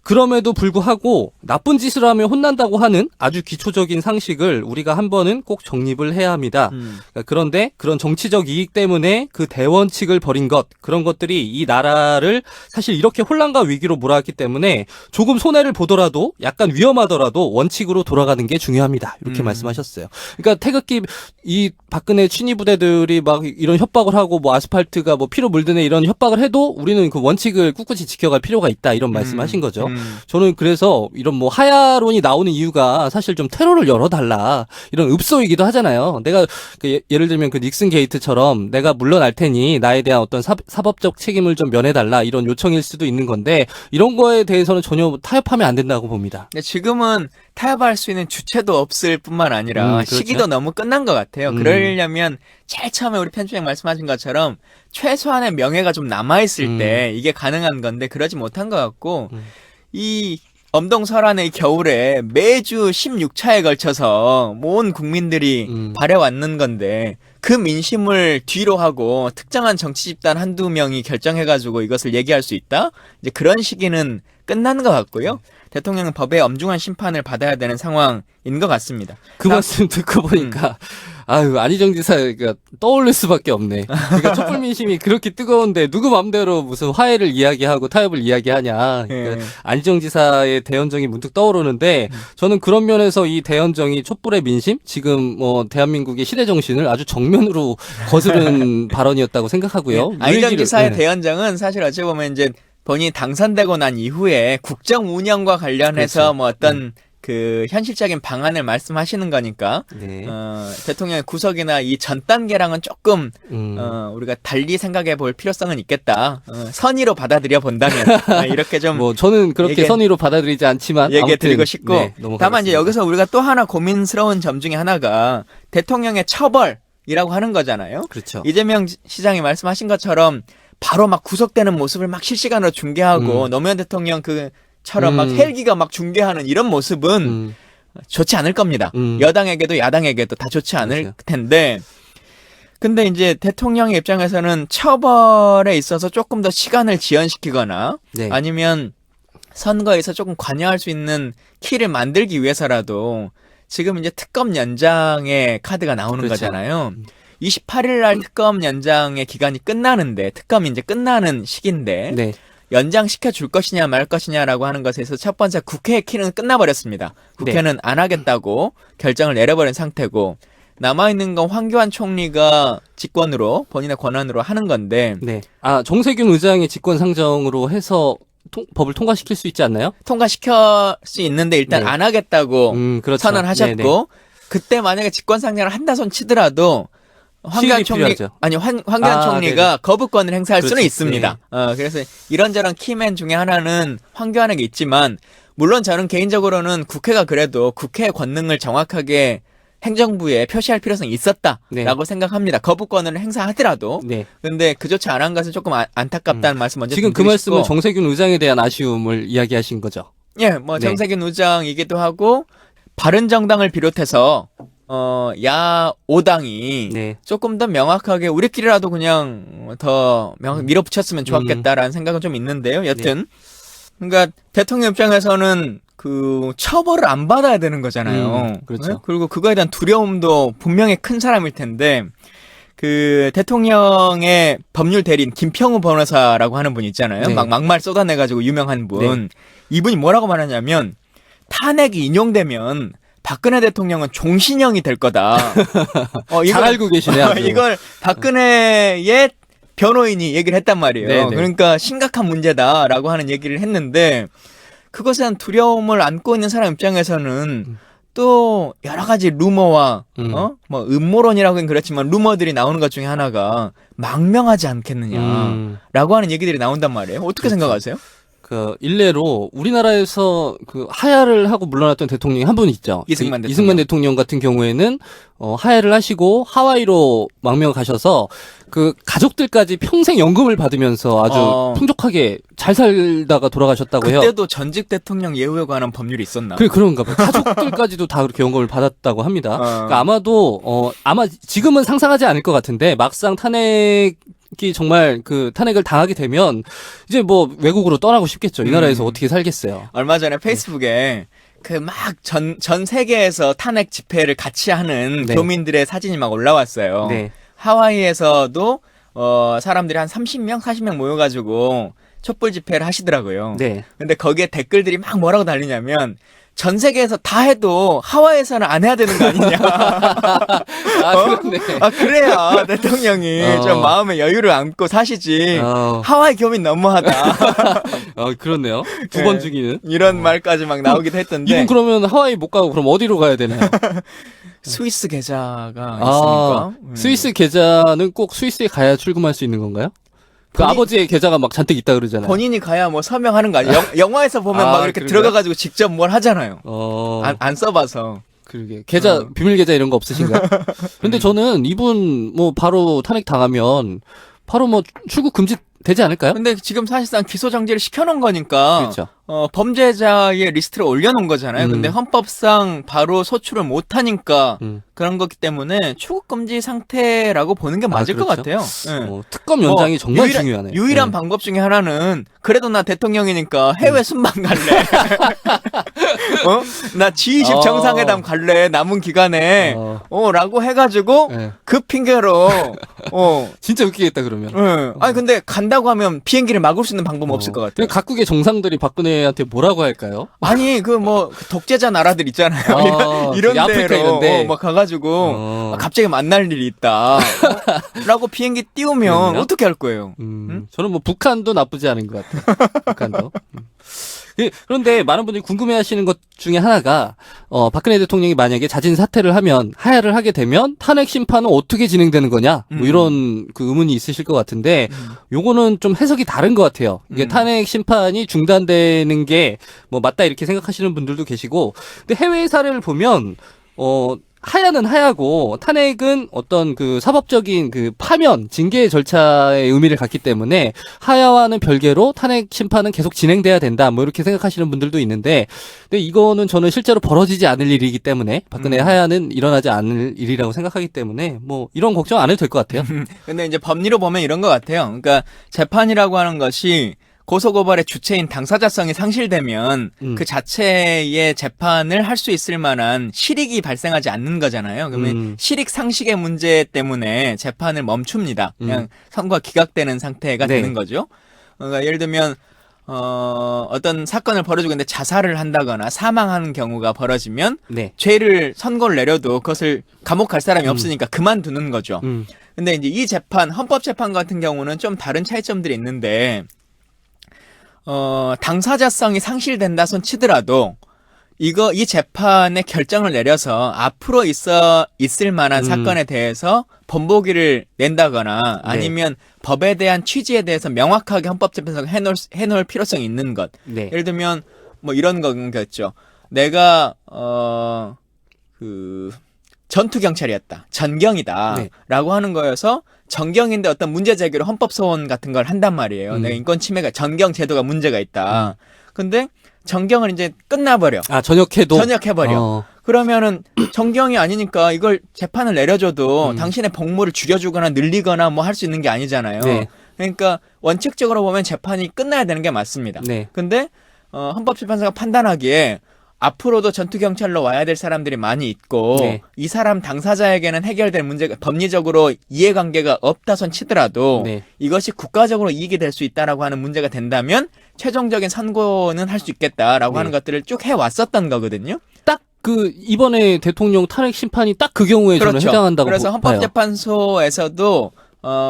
그럼에도 불구하고 나쁜 짓을 하면 혼난다고 하는 아주 기초적인 상식을 우리가 한 번은 꼭 정립을 해야 합니다. 그러니까 그런데 그런 정치적 이익 때문에 그 대원칙을 버린 것, 그런 것들이 이 나라를 사실 이렇게 혼란과 위기로 몰아왔기 때문에 조금 손해를 보더라도 약간 위험하더라도 원칙으로 돌아가는 게 중요합니다. 이렇게 말씀하셨어요. 그러니까 태극기 이 박근혜 친위 부대들이 막 이런 협박을 하고 뭐 아스팔트가 뭐 피로 물드네 이런 협박을 해도 우리는 그 원칙을 꿋꿋이 지켜갈 필요가 있다 이런 말씀하신 거죠. 저는 그래서 이런 뭐 하야론이 나오는 이유가 사실 좀 테러를 열어달라 이런 읍소이기도 하잖아요. 내가 예를 들면 그 닉슨 게이트처럼 내가 물러날 테니 나에 대한 어떤 사법적 책임을 좀 면해달라 이런 요청일 수도 있는 건데 이런 거에 대해서는 전혀 타협하면 안 된다고 봅니다. 근데 지금은 타협할 수 있는 주체도 없을 뿐만 아니라 그렇죠. 시기도 너무 끝난 것 같아요. 그러려면 제일 처음에 우리 편집장 말씀하신 것처럼 최소한의 명예가 좀 남아있을 때 이게 가능한 건데 그러지 못한 것 같고 이 엄동설안의 겨울에 매주 16차에 걸쳐서 온 국민들이 바래왔는 건데 그 민심을 뒤로 하고 특정한 정치 집단 한두 명이 결정해가지고 이것을 얘기할 수 있다? 이제 그런 시기는 끝나는 것 같고요. 대통령은 법의 엄중한 심판을 받아야 되는 상황인 것 같습니다. 그 말씀 듣고 보니까 아유 안희정 지사가 떠올릴 수밖에 없네. 그러니까 촛불 민심이 그렇게 뜨거운데 누구 마음대로 무슨 화해를 이야기하고 타협을 이야기하냐. 그러니까 안희정 지사의 대연정이 문득 떠오르는데 저는 그런 면에서 이 대연정이 촛불의 민심 지금 뭐 대한민국의 시대 정신을 아주 정면으로 거스른 발언이었다고 생각하고요. 안희정 지사의 대연정은 사실 어찌 보면 이제 본인이 당선되고 난 이후에 국정 운영과 관련해서 그렇죠. 뭐 어떤 그 현실적인 방안을 말씀하시는 거니까 네. 대통령의 구속이나 이 전 단계랑은 조금 우리가 달리 생각해 볼 필요성은 있겠다. 선의로 받아들여 본다면 이렇게 좀 뭐 저는 그렇게 선의로 받아들이지 않지만 얘기해 아무튼, 드리고 싶고 네, 다만 이제 여기서 우리가 또 하나 고민스러운 점 중에 하나가 대통령의 처벌이라고 하는 거잖아요. 그렇죠. 이재명 시장이 말씀하신 것처럼 바로 막 구속되는 모습을 막 실시간으로 중계하고 노무현 대통령 그처럼 막 헬기가 막 중계하는 이런 모습은 좋지 않을 겁니다. 여당에게도 야당에게도 다 좋지 않을 그렇죠. 텐데 근데 이제 대통령의 입장에서는 처벌에 있어서 조금 더 시간을 지연시키거나 네. 아니면 선거에서 조금 관여할 수 있는 키를 만들기 위해서라도 지금 이제 특검 연장의 카드가 나오는 그렇죠. 거잖아요. 28일 날 특검 연장의 기간이 끝나는데 특검이 이제 끝나는 시기인데 네. 연장시켜 줄 것이냐 말 것이냐라고 하는 것에서 첫 번째 국회의 키는 끝나버렸습니다. 국회는 안 하겠다고 결정을 내려버린 상태고 남아있는 건 황교안 총리가 직권으로 본인의 권한으로 하는 건데 네. 아 정세균 의장의 직권 상정으로 해서 법을 통과시킬 수 있지 않나요? 통과시킬 수 있는데 일단 네. 안 하겠다고 그렇죠. 선언하셨고 네네. 그때 만약에 직권 상정을 한다 손 치더라도 황교안 총리 필요하죠. 아니 황교안 총리가 네네. 거부권을 행사할 그렇죠. 수는 있습니다. 그래서 이런저런 키맨 중에 하나는 황교안에게 있지만 물론 저는 개인적으로는 국회가 그래도 국회의 권능을 정확하게 행정부에 표시할 필요성이 있었다라고 네. 생각합니다. 거부권을 행사하더라도. 네. 근데 그조차 안 한 것은 조금 안타깝다는 말씀 먼저 지금 그 드리고 말씀은 싶고. 정세균 의장에 대한 아쉬움을 이야기하신 거죠. 예, 뭐 네. 정세균 의장이기도 하고 바른정당을 비롯해서 야 5당이 네. 조금 더 명확하게 우리끼리라도 그냥 더 밀어붙였으면 좋았겠다라는 생각은 좀 있는데요. 여튼 그러니까 대통령 입장에서는 그 처벌을 안 받아야 되는 거잖아요. 그렇죠. 네? 그리고 그거에 대한 두려움도 분명히 큰 사람일 텐데 그 대통령의 법률 대리인 김평우 변호사라고 하는 분 있잖아요. 네. 막 막말 쏟아내가지고 유명한 분. 네. 이분이 뭐라고 말하냐면 탄핵이 인용되면 박근혜 대통령은 종신형이 될 거다. 잘 알고 계시네요. 아주. 이걸 박근혜의 변호인이 얘기를 했단 말이에요. 네네. 그러니까 심각한 문제다라고 하는 얘기를 했는데 그것에 대한 두려움을 안고 있는 사람 입장에서는 또 여러 가지 루머와 뭐 음모론이라고는 그렇지만 루머들이 나오는 것 중에 하나가 망명하지 않겠느냐라고 하는 얘기들이 나온단 말이에요. 어떻게 생각하세요? 그 일례로 우리나라에서 그 하야를 하고 물러났던 대통령이 한 분 있죠. 이승만 그 대통령. 이승만 대통령 같은 경우에는 하야를 하시고 하와이로 망명 가셔서 그 가족들까지 평생 연금을 받으면서 아주 풍족하게 잘 살다가 돌아가셨다고 해요. 그때도 전직 대통령 예우에 관한 법률이 있었나? 그런가 봐요. 가족들까지도 다 그렇게 연금을 받았다고 합니다. 그러니까 아마도 아마 지금은 상상하지 않을 것 같은데 막상 탄핵 정말 그 탄핵을 당하게 되면 이제 뭐 외국으로 떠나고 싶겠죠. 이 나라에서 어떻게 살겠어요. 얼마 전에 페이스북에 그 막 전 세계에서 탄핵 집회를 같이 하는 네. 교민들의 사진이 막 올라왔어요. 네. 하와이에서도 사람들이 한 30명, 40명 모여가지고 촛불 집회를 하시더라고요. 네. 근데 거기에 댓글들이 막 뭐라고 달리냐면 전 세계에서 다 해도 하와이에서는 안 해야 되는 거 아니냐. 그렇네. 아, 그래야 대통령이 좀 마음의 여유를 안고 사시지. 하와이 교민 너무하다. 그렇네요. 두 네. 번 중이는. 이런 말까지 막 나오기도 했던데. 이분 그러면 하와이 못 가고 그럼 어디로 가야 되나요? 스위스 계좌가 있으니까. 스위스 계좌는 꼭 스위스에 가야 출금할 수 있는 건가요? 그 아버지의 계좌가 막 잔뜩 있다 그러잖아요. 본인이 가야 뭐 서명하는 거 아니에요? 영화에서 보면 막 이렇게 그런가요? 들어가가지고 직접 뭘 하잖아요. 안 써봐서. 그러게. 계좌, 비밀 계좌 이런 거 없으신가요? 근데 저는 이분 뭐 바로 탄핵 당하면 바로 뭐 출국 금지 되지 않을까요? 근데 지금 사실상 기소 정지를 시켜놓은 거니까 그렇죠. 범죄자의 리스트를 올려놓은 거잖아요. 근데 헌법상 바로 소출을 못하니까 그런 거기 때문에 출국 금지 상태라고 보는 게 맞을 것 그렇죠. 같아요. 네. 특검 연장이 정말 중요하네요. 유일한 방법 중에 하나는 그래도 나 대통령이니까 해외 순방 갈래. 나 G20 정상회담 갈래. 남은 기간에 라고 해가지고 네. 그 핑계로 진짜 웃기겠다 그러면. 아니 근데 간다고 하면 비행기를 막을 수 있는 방법은 없을 것 같아요. 그냥 각국의 정상들이 박근혜한테 뭐라고 할까요? 아니 그 독재자 나라들 있잖아요. 이런 아프리카 데로 이런데. 막 가가지고 갑자기 만날 일이 있다. 라고 비행기 띄우면 그러네요? 어떻게 할 거예요? 저는 뭐 북한도 나쁘지 않은 것 같아요. 북한도. 예, 그런데 많은 분들이 궁금해하시는 것 중에 하나가 박근혜 대통령이 만약에 자진 사퇴를 하면 하야를 하게 되면 탄핵 심판은 어떻게 진행되는 거냐 뭐 이런 그 의문이 있으실 것 같은데 요거는 좀 해석이 다른 것 같아요. 이게 탄핵 심판이 중단되는 게 뭐 맞다 이렇게 생각하시는 분들도 계시고 근데 해외 사례를 보면 하야는 하야고 탄핵은 어떤 그 사법적인 그 파면 징계 절차의 의미를 갖기 때문에 하야와는 별개로 탄핵 심판은 계속 진행돼야 된다 뭐 이렇게 생각하시는 분들도 있는데 근데 이거는 저는 실제로 벌어지지 않을 일이기 때문에 박근혜 하야는 일어나지 않을 일이라고 생각하기 때문에 뭐 이런 걱정 안 해도 될 것 같아요. 근데 이제 법리로 보면 이런 것 같아요. 그러니까 재판이라고 하는 것이 고소고발의 주체인 당사자성이 상실되면 그 자체의 재판을 할 수 있을 만한 실익이 발생하지 않는 거잖아요. 그러면 실익 상식의 문제 때문에 재판을 멈춥니다. 그냥 선고가 기각되는 상태가 되는 거죠. 그러니까 예를 들면 어떤 사건을 벌어지고 있는데 자살을 한다거나 사망하는 경우가 벌어지면 죄를 선고를 내려도 그것을 감옥 갈 사람이 없으니까 그만두는 거죠. 근데 이제 이 재판, 헌법재판 같은 경우는 좀 다른 차이점들이 있는데 당사자성이 상실된다 손 치더라도 이 재판의 결정을 내려서 앞으로 있을 만한 사건에 대해서 본보기를 낸다거나 아니면 법에 대한 취지에 대해서 명확하게 헌법재판소가 해놓을 필요성이 있는 것. 예를 들면 뭐 이런 거겠죠. 내가 전투 경찰이었다. 전경이다. 라고 하는 거여서 전경인데 어떤 문제 제기로 헌법 소원 같은 걸 한단 말이에요. 내가 인권 침해가 전경 제도가 문제가 있다. 근데 전경을 이제 끝나버려. 전역해버려. 그러면은 전경이 아니니까 이걸 재판을 내려줘도 당신의 복무를 줄여주거나 늘리거나 뭐 할 수 있는 게 아니잖아요. 그러니까 원칙적으로 보면 재판이 끝나야 되는 게 맞습니다. 근데 헌법재판소가 판단하기에 앞으로도 전투경찰로 와야 될 사람들이 많이 있고 이 사람 당사자에게는 해결될 문제가 법리적으로 이해관계가 없다 손 치더라도 이것이 국가적으로 이익이 될 수 있다라고 하는 문제가 된다면 최종적인 선고는 할 수 있겠다라고 하는 것들을 쭉 해왔었던 거거든요. 딱 그 이번에 대통령 탄핵 심판이 딱 그 경우에 저는 해당한다고 그래서 봐요. 헌법재판소에서도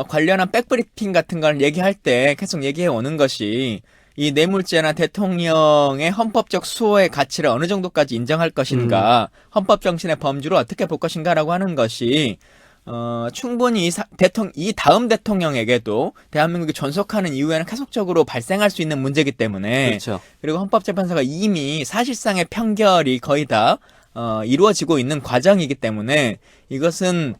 관련한 백브리핑 같은 걸 얘기할 때 계속 얘기해 오는 것이 이 뇌물죄나 대통령의 헌법적 수호의 가치를 어느 정도까지 인정할 것인가, 헌법 정신의 범주를 어떻게 볼 것인가라고 하는 것이 충분히 이 다음 대통령에게도 대한민국이 존속하는 이후에는 계속적으로 발생할 수 있는 문제이기 때문에 그리고 헌법재판소가 이미 사실상의 판결이 거의 다 이루어지고 있는 과정이기 때문에 이것은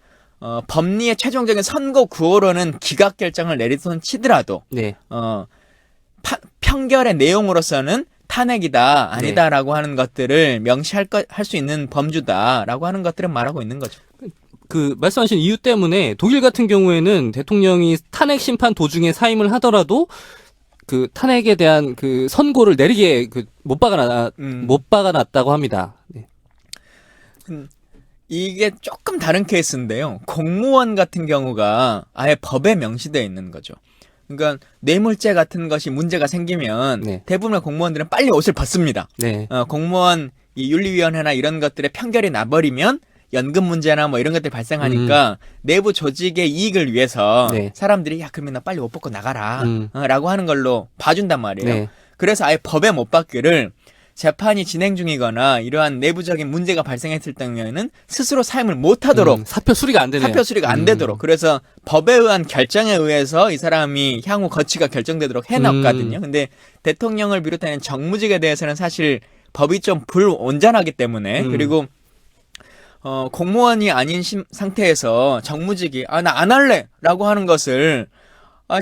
법리의 최종적인 선고 구호로는 기각 결정을 내리던 치더라도 판결의 내용으로서는 탄핵이다, 아니다라고 하는 것들을 명시할 수 있는 범주다라고 하는 것들은 말하고 있는 거죠. 그 말씀하신 이유 때문에 독일 같은 경우에는 대통령이 탄핵 심판 도중에 사임을 하더라도 그 탄핵에 대한 그 선고를 내리게 못 박아놨다고 합니다. 네. 이게 조금 다른 케이스인데요. 공무원 같은 경우가 아예 법에 명시되어 있는 거죠. 그러니까 뇌물죄 같은 것이 문제가 생기면 네. 대부분의 공무원들은 빨리 옷을 벗습니다. 네. 공무원 이 윤리위원회나 이런 것들의 판결이 나버리면 연금 문제나 뭐 이런 것들이 발생하니까 내부 조직의 이익을 위해서 네. 사람들이 야 그러면 나 빨리 옷 벗고 나가라 라고 하는 걸로 봐준단 말이에요. 네. 그래서 아예 법에 못 박기를 재판이 진행 중이거나 이러한 내부적인 문제가 발생했을 경우에는 스스로 사임을 못하도록 사표 수리가 안 되네요. 사표 수리가 안 되도록 그래서 법에 의한 결정에 의해서 이 사람이 향후 거치가 결정되도록 해놨거든요. 근데 대통령을 비롯한 정무직에 대해서는 사실 법이 좀 불온전하기 때문에 그리고 공무원이 아닌 상태에서 정무직이 나 안 할래라고 하는 것을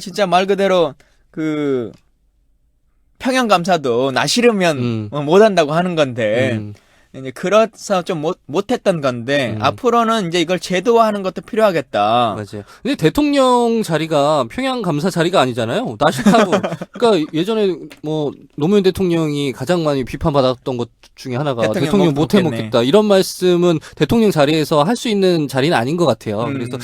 진짜 말 그대로 그 평양감사도 나 싫으면 못 한다고 하는 건데 이제 그래서 좀 못했던 건데 앞으로는 이제 이걸 제도화하는 것도 필요하겠다. 맞아요. 근데 대통령 자리가 평양 감사 자리가 아니잖아요. 나 싫다고. 그러니까 예전에 뭐 노무현 대통령이 가장 많이 비판받았던 것 중에 하나가 대통령 못 해먹겠다. 이런 말씀은 대통령 자리에서 할 수 있는 자리는 아닌 것 같아요. 그래서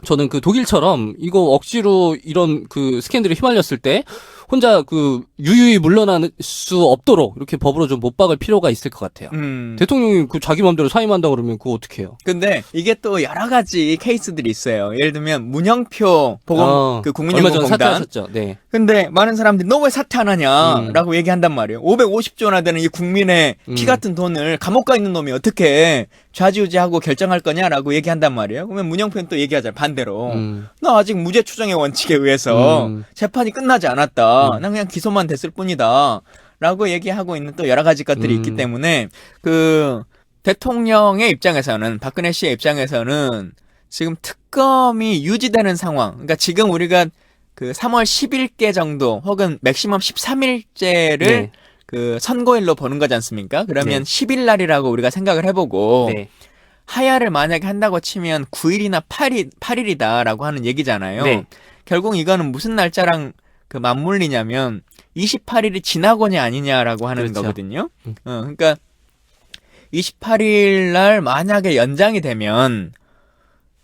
저는 그 독일처럼 이거 억지로 이런 그 스캔들에 휘말렸을 때 혼자 그 유유히 물러날 수 없도록 이렇게 법으로 좀 못 박을 필요가 있을 것 같아요. 대통령이 그 자기 마음대로 사임한다 그러면 그거 어떻게 해요? 근데 이게 또 여러 가지 케이스들이 있어요. 예를 들면 문영표 보건 그 얼마 전에 국민연금공단. 사퇴하셨죠. 네. 근데 많은 사람들이 너 왜 사퇴 안 하냐라고 얘기한단 말이에요. 550조나 되는 이 국민의 피 같은 돈을 감옥 가 있는 놈이 어떻게 좌지우지하고 결정할 거냐라고 얘기한단 말이에요. 그러면 문영표는 또 얘기하잖아요. 반대로. 나 아직 무죄 추정의 원칙에 의해서 재판이 끝나지 않았다. 난 그냥 기소만 됐을 뿐이다. 라고 얘기하고 있는 또 여러 가지 것들이 있기 때문에 그 대통령의 입장에서는 박근혜 씨의 입장에서는 지금 특검이 유지되는 상황. 그러니까 지금 우리가 그 3월 10일께 정도 혹은 맥시멈 13일째를 네. 그 선고일로 보는 거지 않습니까? 그러면 10일 날이라고 우리가 생각을 해보고 네. 하야를 만약에 한다고 치면 9일이나 8일이다라고 하는 얘기잖아요. 네. 결국 이거는 무슨 날짜랑 그 맞물리냐면 28일이 지나고냐 아니냐라고 하는 그렇죠. 거거든요. 그러니까 28일 날 만약에 연장이 되면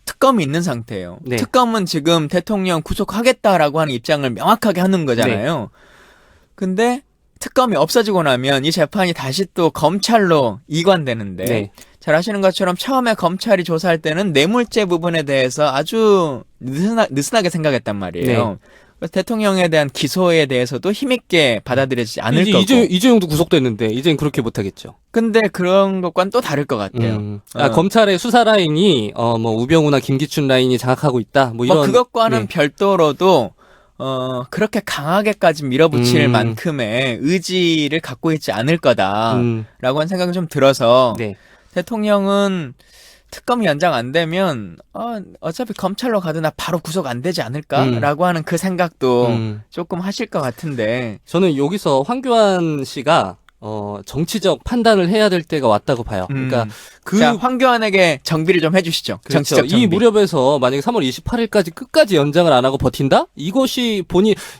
특검이 있는 상태예요. 네. 특검은 지금 대통령 구속하겠다라고 하는 입장을 명확하게 하는 거잖아요. 근데 특검이 없어지고 나면 이 재판이 다시 또 검찰로 이관되는데 네. 잘 아시는 것처럼 처음에 검찰이 조사할 때는 뇌물죄 부분에 대해서 아주 느슨하게 생각했단 말이에요. 네. 그래서 대통령에 대한 기소에 대해서도 힘있게 받아들여지지 않을 거고. 이재용도 구속됐는데 이제는 그렇게 못하겠죠. 근데 그런 것과는 또 다를 것 같아요. 검찰의 수사 라인이 뭐 우병우나 김기춘 라인이 장악하고 있다. 뭐 이런. 그것과는 별도로도 그렇게 강하게까지 밀어붙일 만큼의 의지를 갖고 있지 않을 거다라고 하는 생각이 좀 들어서 네. 대통령은 특검이 연장 안 되면 어차피 검찰로 가도 나 바로 구속 안 되지 않을까라고 하는 그 생각도 조금 하실 것 같은데 저는 여기서 황교안 씨가 정치적 판단을 해야 될 때가 왔다고 봐요. 그러니까 자, 황교안에게 정비를 좀 해주시죠. 그렇죠. 정치적 정비. 이 무렵에서 만약에 3월 28일까지 끝까지 연장을 안 하고 버틴다? 이것이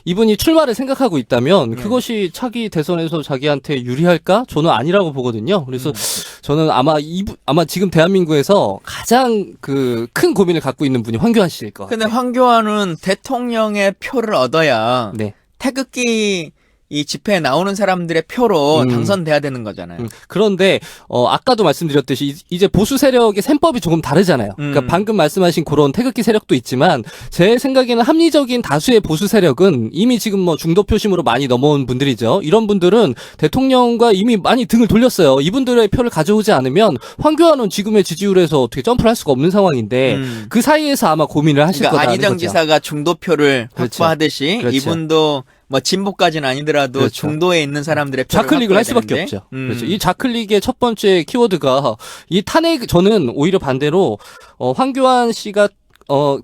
이분이 출마를 생각하고 있다면 그것이 차기 대선에서 자기한테 유리할까? 저는 아니라고 보거든요. 그래서 저는 아마 지금 대한민국에서 가장 그 큰 고민을 갖고 있는 분이 황교안 씨일 것 같아요. 근데 황교안은 대통령의 표를 얻어야 네. 태극기 이 집회에 나오는 사람들의 표로 당선돼야 되는 거잖아요. 그런데 아까도 말씀드렸듯이 이제 보수 세력의 셈법이 조금 다르잖아요. 그러니까 방금 말씀하신 그런 태극기 세력도 있지만 제 생각에는 합리적인 다수의 보수 세력은 이미 지금 뭐 중도 표심으로 많이 넘어온 분들이죠. 이런 분들은 대통령과 이미 많이 등을 돌렸어요. 이분들의 표를 가져오지 않으면 황교안은 지금의 지지율에서 어떻게 점프를 할 수가 없는 상황인데 그 사이에서 아마 고민을 하실 그러니까 거다는 안희정 거죠. 지사가 중도표를 그렇죠. 확보하듯이 그렇죠. 이분도 뭐 진보까지는 아니더라도 그렇죠. 중도에 있는 사람들의 표를 좌클릭을 확보해야 할 수밖에 되는데. 없죠. 그렇죠. 이 좌클릭의 첫 번째 키워드가 이 탄핵. 저는 오히려 반대로 황교안 씨가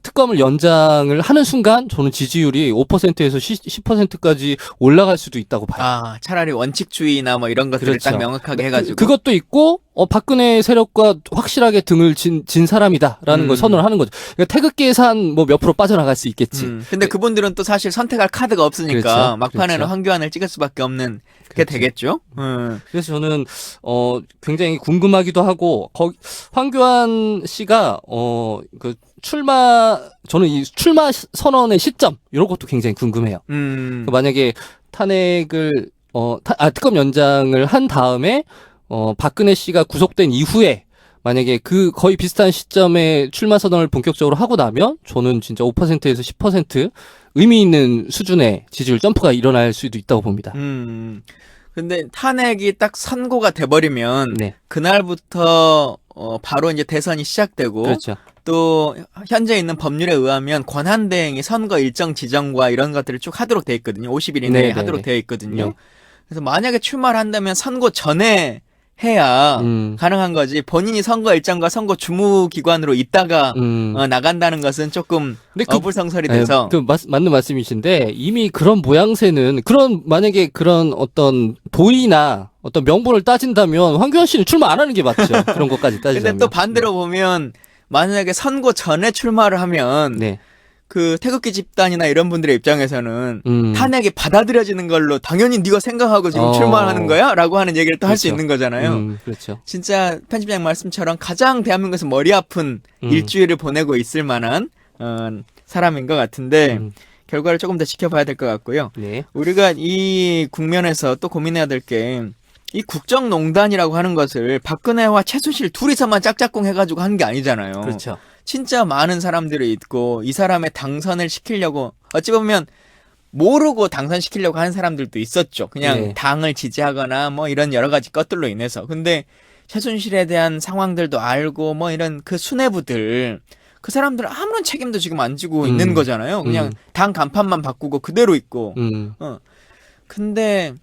특검을 연장을 하는 순간 저는 지지율이 5%에서 10%까지 올라갈 수도 있다고 봐요. 아, 차라리 원칙주의나 뭐 이런 것들을 그렇죠. 딱 명확하게 해가지고. 그것도 있고 박근혜 세력과 확실하게 등을 진 사람이다라는 걸 선언을 하는 거죠. 그러니까 태극기에서 한 뭐 몇 프로 빠져나갈 수 있겠지. 근데 그분들은 또 사실 선택할 카드가 없으니까 그렇죠. 막판에는 그렇죠. 황교안을 찍을 수밖에 없는 게 그렇죠. 되겠죠. 그래서 저는 굉장히 궁금하기도 하고 황교안 씨가 저는 이 출마 선언의 시점 이런 것도 굉장히 궁금해요. 만약에 탄핵을 특검 연장을 한 다음에 박근혜 씨가 구속된 이후에 만약에 그 거의 비슷한 시점에 출마 선언을 본격적으로 하고 나면 저는 진짜 5%에서 10% 의미 있는 수준의 지지율 점프가 일어날 수도 있다고 봅니다. 근데 탄핵이 딱 선고가 돼버리면 네. 그날부터 바로 이제 대선이 시작되고 그렇죠. 또 현재 있는 법률에 의하면 권한대행이 선거 일정 지정과 이런 것들을 쭉 하도록 돼 있거든요. 50일 이내에 네, 하도록 네. 되어 있거든요. 네. 그래서 만약에 출마를 한다면 선고 전에 해야 가능한 거지. 본인이 선거 일정과 선거 주무기관으로 있다가 나간다는 것은 조금 근데 어불성설이 돼서 맞는 말씀이신데 이미 그런 모양새는 만약에 그런 어떤 도의나 어떤 명분을 따진다면 황교안 씨는 출마 안 하는 게 맞죠. 그런 것까지 따지자면. 근데 또 반대로 보면 만약에 선거 전에 출마를 하면 네. 그 태극기 집단이나 이런 분들의 입장에서는 음. 탄핵이 받아들여지는 걸로 당연히 네가 생각하고 지금 출마하는 거야? 라고 하는 얘기를 또 할 수 그렇죠. 있는 거잖아요. 그렇죠. 진짜 편집장 말씀처럼 가장 대한민국에서 머리 아픈 일주일을 보내고 있을 만한 사람인 것 같은데 결과를 조금 더 지켜봐야 될 것 같고요. 네. 우리가 이 국면에서 또 고민해야 될 게 이 국정농단이라고 하는 것을 박근혜와 최순실 둘이서만 짝짝꿍 해가지고 한 게 아니잖아요. 그렇죠. 진짜 많은 사람들이 있고 이 사람의 당선을 시키려고 어찌 보면 모르고 당선시키려고 하는 사람들도 있었죠. 그냥 네. 당을 지지하거나 뭐 이런 여러 가지 것들로 인해서. 근데 최순실에 대한 상황들도 알고 뭐 이런 그 수뇌부들 그 사람들은 아무런 책임도 지금 안 지고 있는 거잖아요. 그냥 당 간판만 바꾸고 그대로 있고. 근데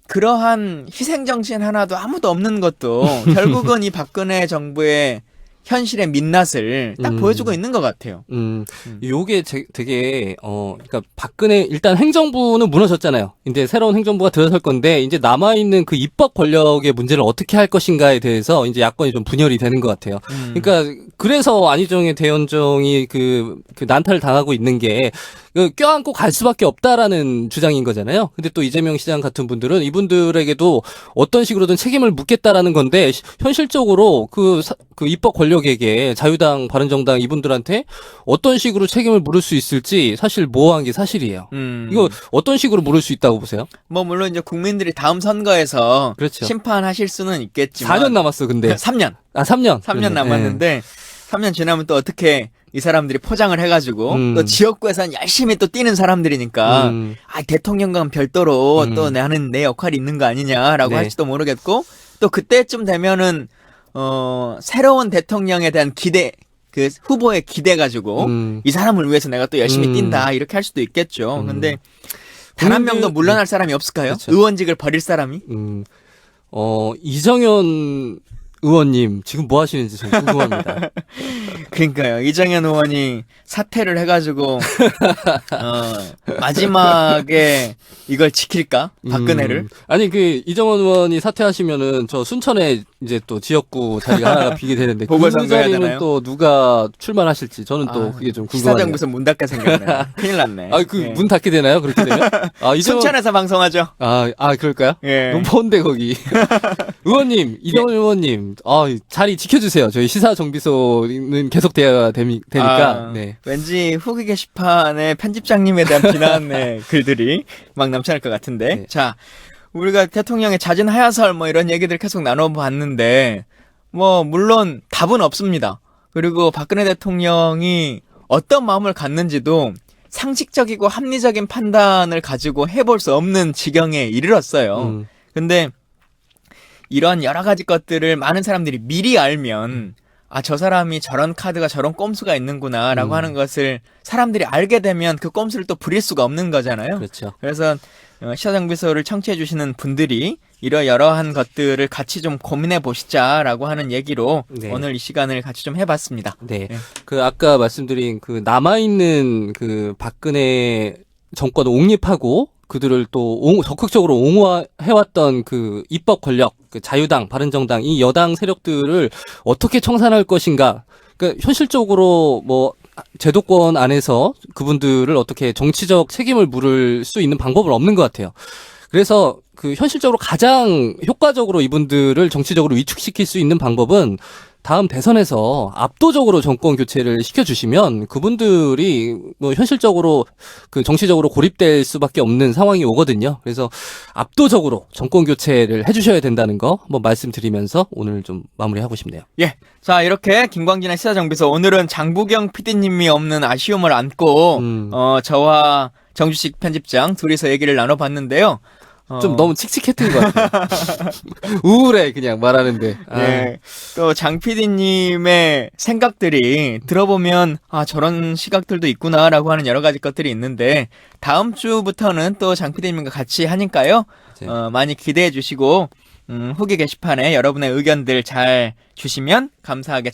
그러한 희생정신 하나도 아무도 없는 것도 결국은 이 박근혜 정부의 현실의 민낯을 딱 보여주고 있는 것 같아요. 요게 되게, 그러니까 박근혜, 일단 행정부는 무너졌잖아요. 이제 새로운 행정부가 들어설 건데, 이제 남아있는 그 입법 권력의 문제를 어떻게 할 것인가에 대해서 이제 야권이 좀 분열이 되는 것 같아요. 그러니까, 그래서 안희정의 대연정이 그 난타를 당하고 있는 게, 껴안고 갈 수밖에 없다라는 주장인 거잖아요. 근데 또 이재명 시장 같은 분들은 이분들에게도 어떤 식으로든 책임을 묻겠다라는 건데 현실적으로 그 입법 권력에게 자유당, 바른정당 이분들한테 어떤 식으로 책임을 물을 수 있을지 사실 모호한 게 사실이에요. 이거 어떤 식으로 물을 수 있다고 보세요? 뭐 물론 이제 국민들이 다음 선거에서 그렇죠. 심판하실 수는 있겠지만 4년 남았어, 근데. 3년. 3년. 3년 남았는데 3년 지나면 또 어떻게 이 사람들이 포장을 해가지고 또 지역구에서는 열심히 또 뛰는 사람들이니까 대통령과는 별도로 또 나는 내 역할이 있는 거 아니냐라고 네. 할지도 모르겠고 또 그때쯤 되면은 새로운 대통령에 대한 기대 그 후보에 기대 가지고 이 사람을 위해서 내가 또 열심히 뛴다 이렇게 할 수도 있겠죠. 근데 단 한 명도 물러날 사람이 없을까요? 그렇죠. 의원직을 버릴 사람이? 이정현 의원님 지금 뭐 하시는지 좀 궁금합니다. 그러니까요. 이정현 의원이 사퇴를 해가지고 마지막에 이걸 지킬까? 박근혜를? 아니 이정현 의원이 사퇴하시면은 저 순천에 이제 또 지역구 자리가 하나가 비게 되는데 그 보궐선거 해야 자리는 되나요? 또 누가 출마하실지 저는 또 그게 좀 궁금하네요. 시사정부에서 문 닫게 생겼네. 큰일 났네. 예. 문 닫게 되나요? 그렇게 되면? 순천에서 방송하죠. 그럴까요? 예. 너무 먼데 거기. 의원님, 이정현 의원님, 자리 지켜주세요. 저희 시사정비소는 계속 되니까. 네. 왠지 후기 게시판에 편집장님에 대한 비난의 글들이 막 넘쳐날 것 같은데. 네. 자, 우리가 대통령의 잦은 하야설 뭐 이런 얘기들 계속 나눠봤는데, 뭐, 물론 답은 없습니다. 그리고 박근혜 대통령이 어떤 마음을 갖는지도 상식적이고 합리적인 판단을 가지고 해볼 수 없는 지경에 이르렀어요. 근데 이런 여러 가지 것들을 많은 사람들이 미리 알면 저 사람이 저런 카드가 저런 꼼수가 있는구나 라고 하는 것을 사람들이 알게 되면 그 꼼수를 또 부릴 수가 없는 거잖아요. 그렇죠. 그래서 시사정비소를 청취해 주시는 분들이 이러여러한 것들을 같이 좀 고민해 보시자라고 하는 얘기로 네. 오늘 이 시간을 같이 좀 해봤습니다. 네. 네. 그 아까 말씀드린 그 남아있는 그 박근혜 정권을 옹립하고 그들을 또 적극적으로 옹호해왔던 그 입법 권력, 그 자유당, 바른정당 이 여당 세력들을 어떻게 청산할 것인가. 그러니까 현실적으로 뭐 제도권 안에서 그분들을 어떻게 정치적 책임을 물을 수 있는 방법은 없는 것 같아요. 그래서 그 현실적으로 가장 효과적으로 이분들을 정치적으로 위축시킬 수 있는 방법은 다음 대선에서 압도적으로 정권 교체를 시켜주시면 그분들이 뭐 현실적으로 그 정치적으로 고립될 수밖에 없는 상황이 오거든요. 그래서 압도적으로 정권 교체를 해주셔야 된다는 거 한번 말씀드리면서 오늘 좀 마무리하고 싶네요. 예. 자, 이렇게 김광진의 시사정비소 오늘은 장부경 PD님이 없는 아쉬움을 안고 저와 정주식 편집장 둘이서 얘기를 나눠봤는데요. 좀 너무 칙칙했던 것 같아요. 우울해 그냥 말하는데. 예. 또 장 PD님의 생각들이 들어보면 저런 시각들도 있구나라고 하는 여러 가지 것들이 있는데 다음 주부터는 또 장 PD님과 같이 하니까요. 네. 많이 기대해 주시고 후기 게시판에 여러분의 의견들 잘 주시면 감사하게